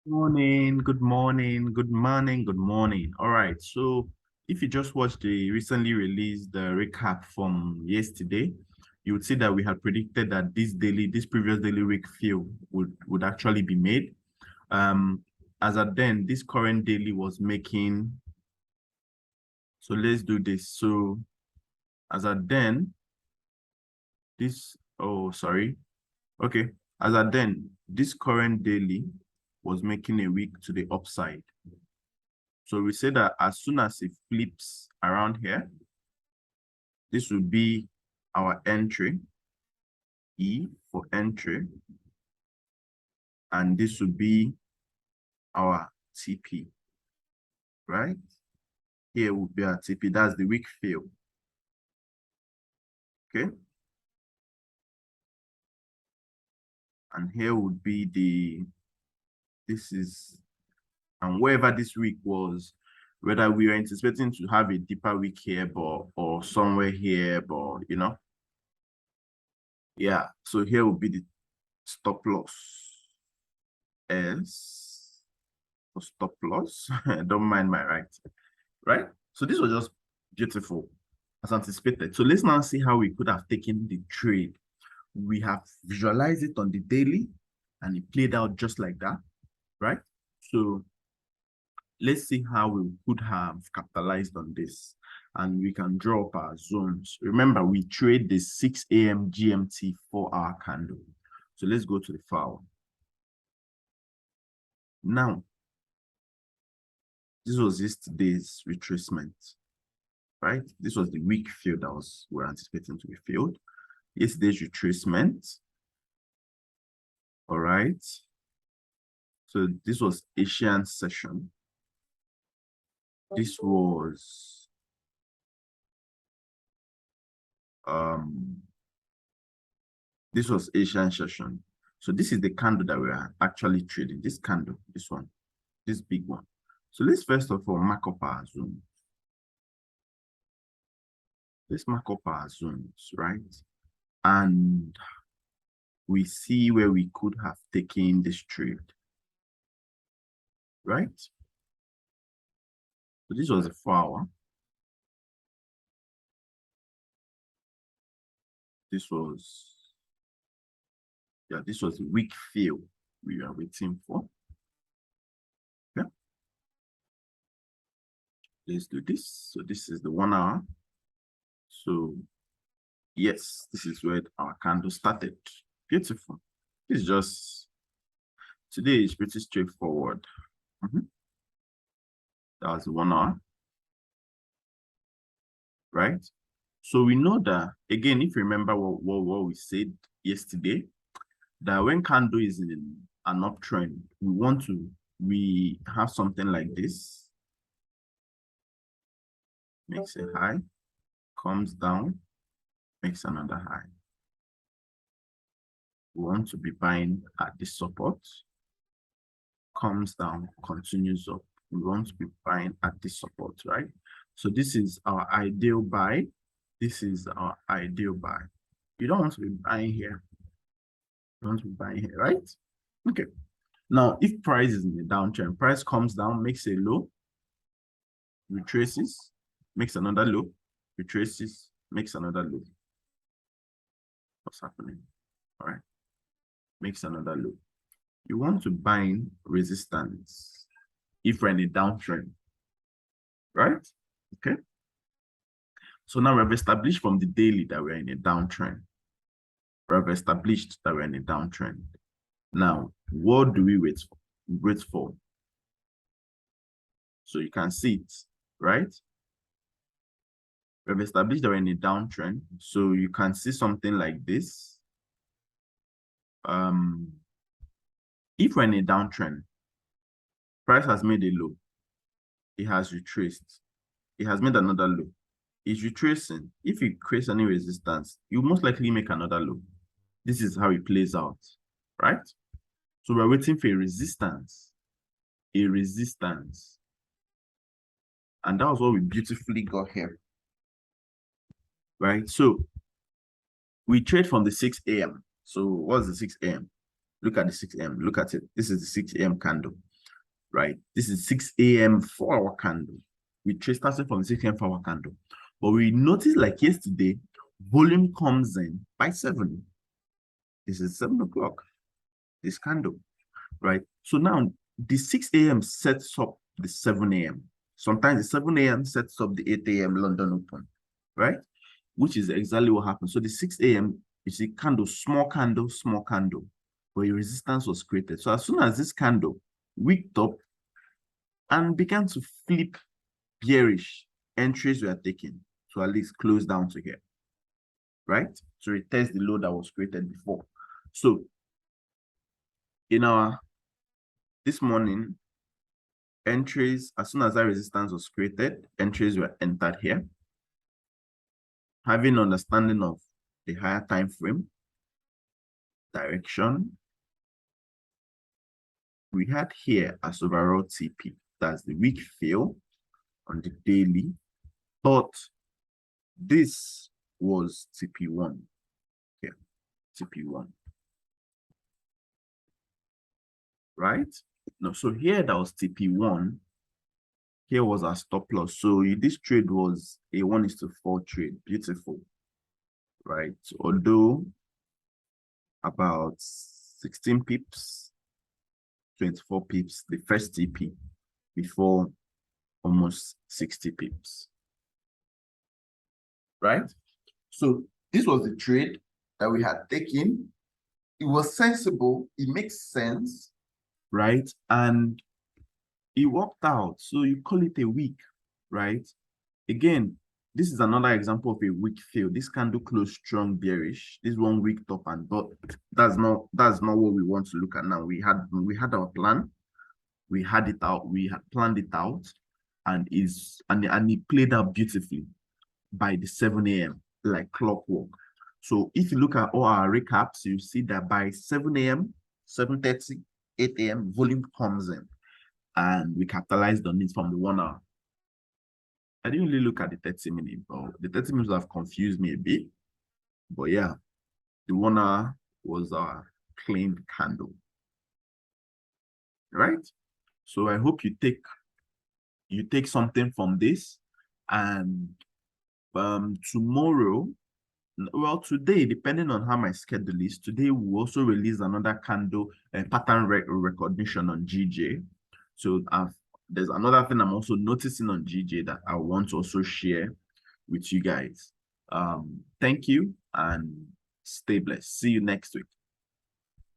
Morning, good morning, good morning, good morning. All right. So if you just watched the recently released recap from yesterday, you would see that we had predicted that this previous daily week fill would actually be made. As at then, this current daily was making. So let's do this. So as at then, sorry. Okay. As at then, this current daily was making a week to the upside. So we say that as soon as it flips around here, this will be our entry, E for entry, and this will be our TP, right? Here will be our TP, that's the weak fill, okay? And here would be and wherever this week was, whether we were anticipating to have a deeper week here, or somewhere here, but yeah, so here will be the stop loss S for stop loss. Don't mind my right? So this was just beautiful as anticipated. So let's now see how we could have taken the trade. We have visualized it on the daily and it played out just like that, right? So let's see how we could have capitalized on this, and we can draw up our zones. Remember, we trade the 6 a.m. GMT 4-hour candle. So let's go to the file. Now, this was yesterday's retracement, right? This was the weak fill that we're anticipating to be filled. Yesterday's retracement. All right. So this was Asian session. This was Asian session. So this is the candle that we are actually trading. This candle, this one, this big one. So let's first of all mark up our zones. Let's mark up our zones, right? And we see where we could have taken this trade, right? So this was a 4-hour. This was a weak fill we are waiting for. Yeah. Let's do this. So this is the 1 hour. So yes, this is where our candle started. Beautiful. It's just, today is pretty straightforward. That was 1 hour, right? So we know that, again, if you remember what we said yesterday, that when candle is in an uptrend, we have something like this, makes a high, comes down, makes another high. We want to be buying at this support, comes down, continues up. We want to be buying at this support, right? So this is our ideal buy. This is our ideal buy. You don't want to be buying here. You want to be buying here, right? Okay. Now, if price is in the downtrend, price comes down, makes a low, retraces, makes another low, retraces, makes another low. What's happening? All right. Makes another low. You want to bind resistance if we're in a downtrend, right? Okay. So now we've established from the daily that we're in a downtrend. We've established that we're in a downtrend. Now, what do we wait for? Wait for. So you can see it, right? We've established that we're in a downtrend. So you can see something like this. If we're in a downtrend, price has made a low. It has retraced. It has made another low. It's retracing. If it creates any resistance, you most likely make another low. This is how it plays out, right? So we're waiting for a resistance. And that was what we beautifully got here, right? So we trade from the 6 a.m. So what's the 6 a.m.? Look at the 6 a.m. Look at it. This is the 6 a.m. candle. right? This is 6 a.m. 4-hour candle. We trade starting from 6 a.m. 4-hour candle. But we noticed like yesterday, volume comes in by 7. This is 7 o'clock, this candle, right? So now the 6 a.m. sets up the 7 a.m. Sometimes the 7 a.m. sets up the 8 a.m. London Open, right? Which is exactly what happened. So the 6 a.m., you see candle, small candle, but a resistance was created. So as soon as this candle wicked up and began to flip bearish, entries were taken to at least close down to here, right? To retest the low that was created before. So in our this morning, entries, as soon as that resistance was created, entries were entered here. Having understanding of the higher time frame, direction, we had here as overall TP. That's the week fill on the daily, but this was TP1 here, TP1, right? No, so here that was TP1. Here was our stop loss. So this trade was a 1:4 trade. Beautiful, right? Although about 16 pips, 24 pips, the first TP before almost 60 pips, right? So this was the trade that we had taken. It was sensible. It makes sense, right? And it worked out. So you call it a week, right? Again, this is another example of a weak fill. This candle closed strong bearish. This one weak top and but that's not what we want to look at now. We had our plan, we had it out, we had planned it out, and it played out beautifully by the 7 a.m. like clockwork. So if you look at all our recaps, you see that by 7 a.m., 7:30, 8 a.m., volume comes in, and we capitalized on it from the 1 hour. I didn't really look at the 30 minutes, but the 30 minutes have confused me a bit. But yeah, the 1 hour was our clean candle, right? So I hope you take something from this, and tomorrow, well, today, depending on how my schedule is, today we'll also release another candle pattern recognition on GJ. So there's another thing I'm also noticing on GJ that I want to also share with you guys. Thank you and stay blessed. See you next week.